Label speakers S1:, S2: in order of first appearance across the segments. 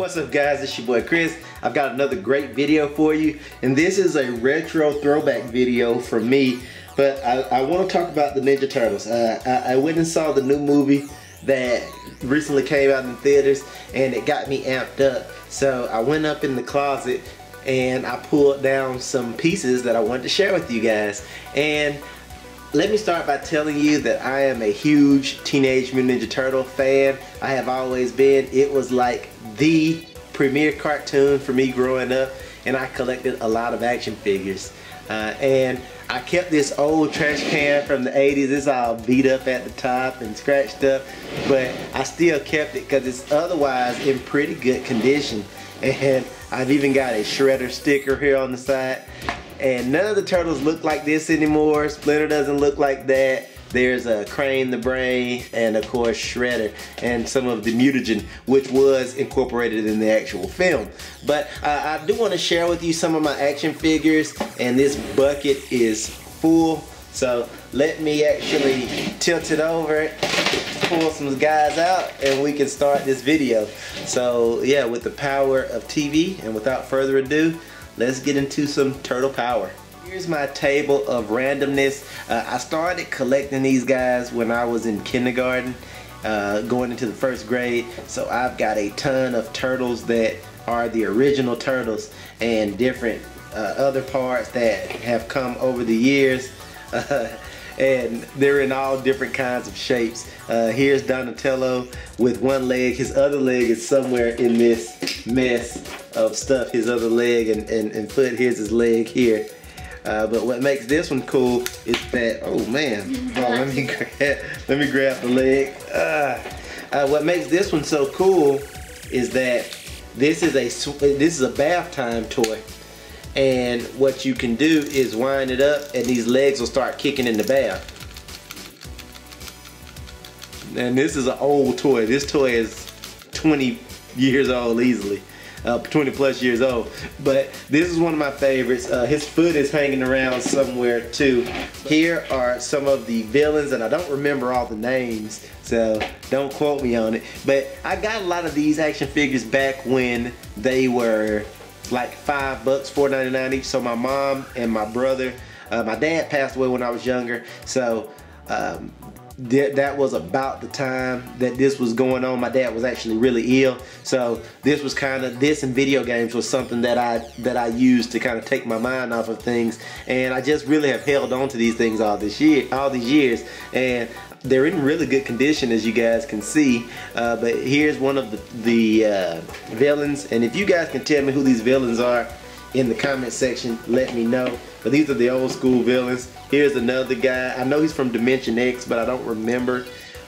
S1: What's up guys, it's your boy Chris. I've got another great video for you, and this is a retro throwback video from me, but I want to talk about the Ninja Turtles. I went and saw the new movie that recently came out in theaters, and it got me amped up. So I went up in the closet and I pulled down some pieces that I wanted to share with you guys. And let me start by telling you that I am a huge Teenage Mutant Ninja Turtle fan. I have always been. It was like the premier cartoon for me growing up, and I collected a lot of action figures. And I kept this old trash can from the 80s. It's all beat up at the top and scratched up, but I still kept it because it's otherwise in pretty good condition. And I've even got a Shredder sticker here on the side. And none of the turtles look like this anymore. Splinter doesn't look like that. There's a Crane the Brain, and of course Shredder, and some of the mutagen, which was incorporated in the actual film. But I do want to share with you some of my action figures, and this bucket is full. So let me actually tilt it over, pull some guys out, and we can start this video. So yeah, with the power of TV, and without further ado, let's get into some turtle power. Here's my table of randomness. I started collecting these guys when I was in kindergarten, going into the first grade. So I've got a ton of turtles that are the original turtles, and different other parts that have come over the years. And they're in all different kinds of shapes. Here's Donatello with one leg. His other leg is somewhere in this mess of stuff. His other leg and foot. Here's his leg here. But what makes this one cool is that, oh man, let me grab the leg. What makes this one so cool is that this is a bath time toy. And what you can do is wind it up, and these legs will start kicking in the bath. And this is an old toy. This toy is 20 years old easily. 20 plus years old. But this is one of my favorites. His foot is hanging around somewhere too. Here are some of the villains, and I don't remember all the names, so don't quote me on it. But I got a lot of these action figures back when they were like $5, $4.99 each. So my mom and my brother, my dad passed away when I was younger, so that was about the time that this was going on. My dad was actually really ill, so this was kind of, this and video games was something that I used to kind of take my mind off of things. And I just really have held on to these things all these years, and they're in really good condition, as you guys can see. But here's one of the villains, and if you guys can tell me who these villains are in the comment section, let me know. But these are the old school villains. Here's another guy. I know he's from Dimension X, but I don't remember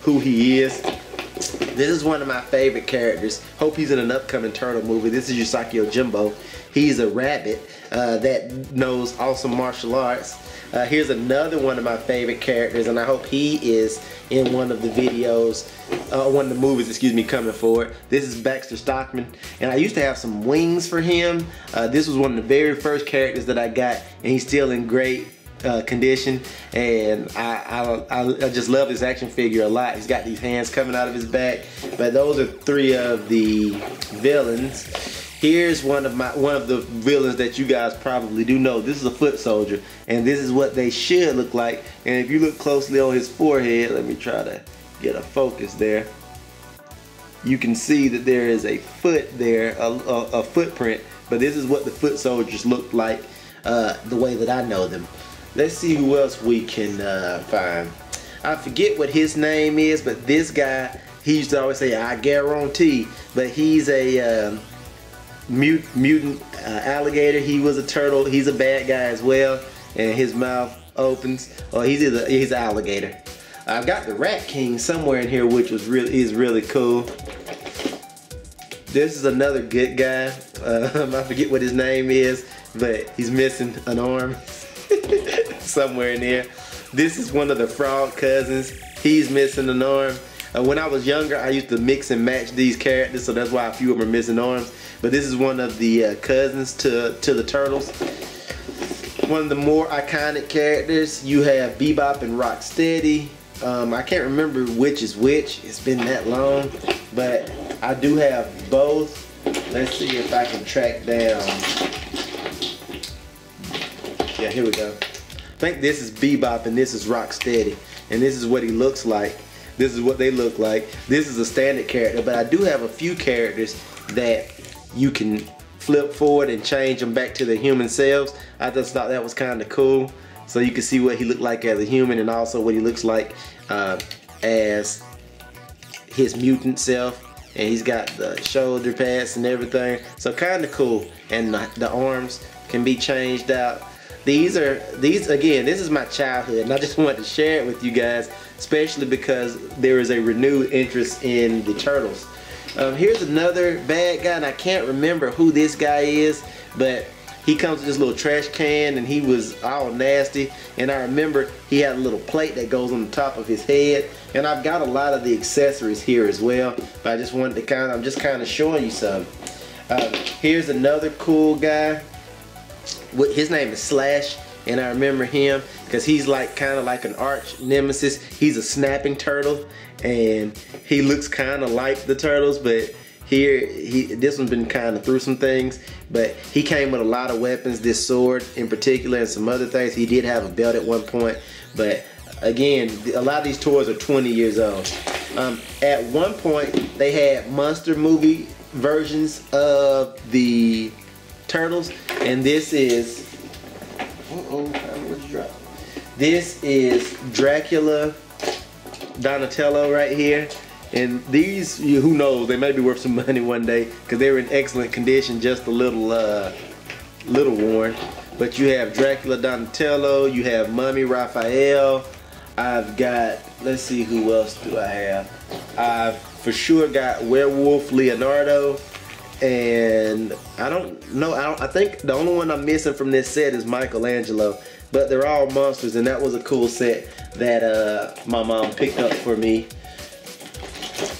S1: who he is. This is one of my favorite characters. Hope he's in an upcoming turtle movie. This is Yusakio Jimbo. He's a rabbit that knows awesome martial arts. Here's another one of my favorite characters, and I hope he is in one of the videos, one of the movies, excuse me, coming forward. This is Baxter Stockman, and I used to have some wings for him. This was one of the very first characters that I got, and he's still in great condition, and I just love this action figure a lot. He's got these hands coming out of his back. But those are three of the villains. Here's one of the villains that you guys probably do know. This is a foot soldier, and this is what they should look like. And if you look closely on his forehead, let me try to get a focus there. You can see that there is a foot there, a footprint. But this is what the foot soldiers look like, the way that I know them. Let's see who else we can find. I forget what his name is, but this guy, he used to always say, "I guarantee," but he's a mutant alligator. He was a turtle. He's a bad guy as well, and his mouth opens. Oh, he's an alligator. I've got the Rat King somewhere in here, which is really cool. This is another good guy. I forget what his name is, but he's missing an arm somewhere in here. This is one of the Frog Cousins. He's missing an arm. When I was younger, I used to mix and match these characters, so that's why a few of them are missing arms. But this is one of the cousins to the Turtles. One of the more iconic characters, you have Bebop and Rocksteady. I can't remember which is which. It's been that long, but I do have both. Let's see if I can track down. Yeah, here we go. I think this is Bebop and this is Rocksteady. And this is what he looks like. This is what they look like. This is a standard character, but I do have a few characters that you can flip forward and change them back to their human selves. I just thought that was kind of cool. So you can see what he looked like as a human and also what he looks like as his mutant self. And he's got the shoulder pads and everything. So kind of cool. And the arms can be changed out. These again, this is my childhood and I just wanted to share it with you guys, especially because there is a renewed interest in the Turtles. Here's another bad guy and I can't remember who this guy is, but he comes with this little trash can and he was all nasty, and I remember he had a little plate that goes on the top of his head, and I've got a lot of the accessories here as well, but I just wanted to I'm just kind of showing you some. Here's another cool guy. His name is Slash, and I remember him because he's like kind of like an arch nemesis. He's a snapping turtle and he looks kind of like the Turtles, but this one's been kind of through some things, but he came with a lot of weapons, this sword in particular and some other things. He did have a belt at one point, but again, a lot of these toys are 20 years old. At one point they had monster movie versions of the Turtles, and this is this is Dracula Donatello right here. And these, who knows, they may be worth some money one day because they're in excellent condition, just a little worn. But you have Dracula Donatello, you have Mummy Raphael. I've got, let's see, who else do I have? I've for sure got Werewolf Leonardo, and I don't know, I think the only one I'm missing from this set is Michelangelo. But they're all monsters, and that was a cool set that my mom picked up for me.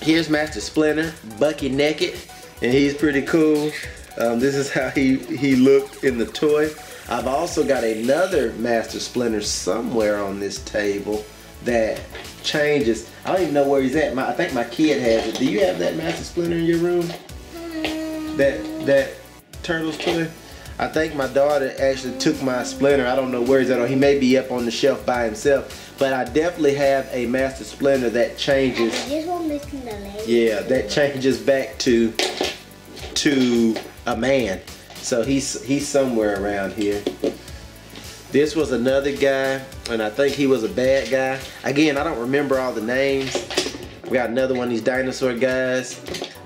S1: Here's Master Splinter, Bucky naked, and he's pretty cool. This is how he looked in the toy. I've also got another Master Splinter somewhere on this table that changes. I don't even know where he's at. I think my kid has it. Do you have that Master Splinter in your room? That Turtles toy? I think my daughter actually took my Splinter. I don't know where he's at, or he may be up on the shelf by himself. But I definitely have a Master Splinter that changes. Yeah, that changes back to a man. So he's somewhere around here. This was another guy, and I think he was a bad guy. Again, I don't remember all the names. We got another one of these dinosaur guys.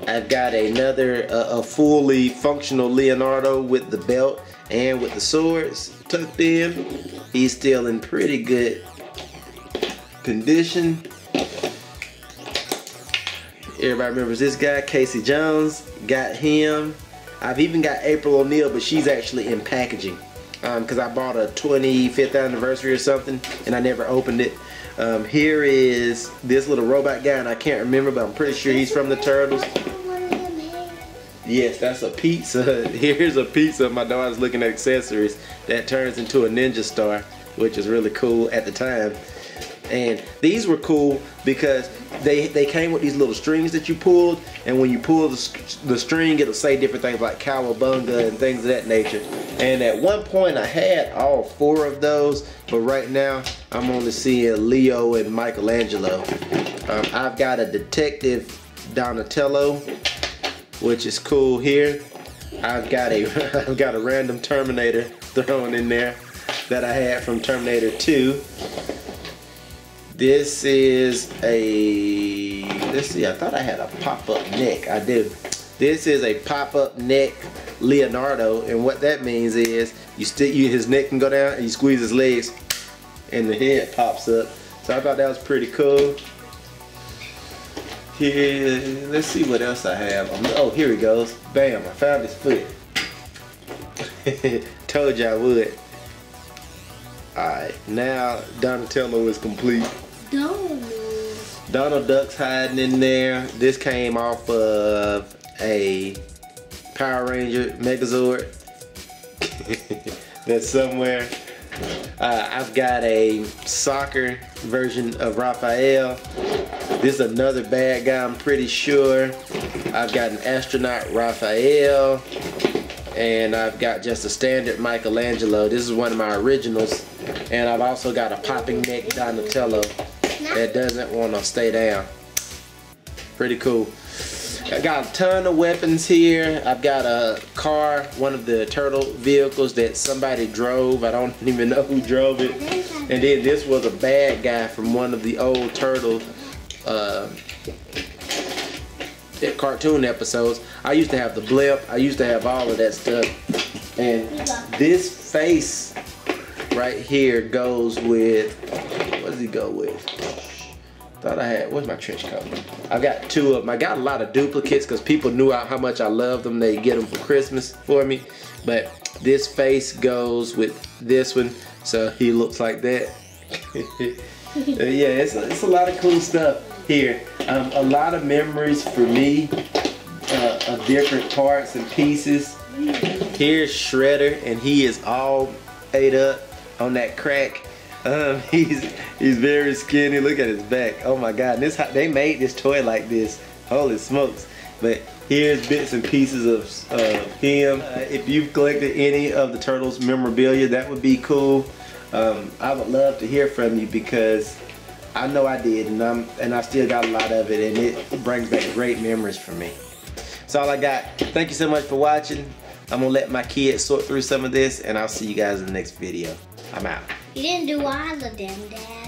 S1: I've got another a fully functional Leonardo with the belt and with the swords tucked in. He's still in pretty good condition. Everybody remembers this guy, Casey Jones. Got him. I've even got April O'Neil, but she's actually in packaging because I bought a 25th anniversary or something and I never opened it. Here is this little robot guy, and I can't remember, but I'm pretty sure he's from the Turtles. Yes, that's a pizza. Here's a pizza. My daughter's looking at accessories that turns into a ninja star, which is really cool at the time. And these were cool because they came with these little strings that you pulled, and when you pull the string, it'll say different things like cowabunga and things of that nature. And at one point I had all 4 of those, but right now I'm only seeing Leo and Michelangelo. I've got a Detective Donatello, which is cool here. I've got a random Terminator thrown in there that I had from Terminator 2. This is a, let's see, I thought I had a pop-up neck. I do. This is a pop-up neck Leonardo, and what that means is his neck can go down and you squeeze his legs and the head pops up. So I thought that was pretty cool. Here, let's see what else I have. Oh, here he goes. Bam, I found his foot. Told you I would. Alright, now Donatello is complete. Donald Duck's hiding in there. This came off of a Power Ranger Megazord that's somewhere. I've got a soccer version of Raphael. This is another bad guy, I'm pretty sure. I've got an astronaut Raphael. And I've got just a standard Michelangelo. This is one of my originals. And I've also got a popping neck Donatello that doesn't want to stay down. Pretty cool. I got a ton of weapons here. I've got a car, one of the turtle vehicles that somebody drove. I don't even know who drove it. And then this was a bad guy from one of the old turtle cartoon episodes. I used to have the blimp. I used to have all of that stuff. And this face right here goes with, what does he go with? Thought I had, where's my trench coat? I've got two of them. I got a lot of duplicates because people knew how much I love them. They get them for Christmas for me. But this face goes with this one, so he looks like that. Yeah, it's a lot of cool stuff here. A lot of memories for me of different parts and pieces. Here's Shredder, and he is all ate up on that crack. He's very skinny. Look at his back. Oh my God! And they made this toy like this. Holy smokes! But here's bits and pieces of him. If you've collected any of the Turtles memorabilia, that would be cool. I would love to hear from you because I know I did, and I still got a lot of it, and it brings back great memories for me. That's all I got. Thank you so much for watching. I'm gonna let my kids sort through some of this, and I'll see you guys in the next video. I'm out.
S2: You didn't do all of them, Dad.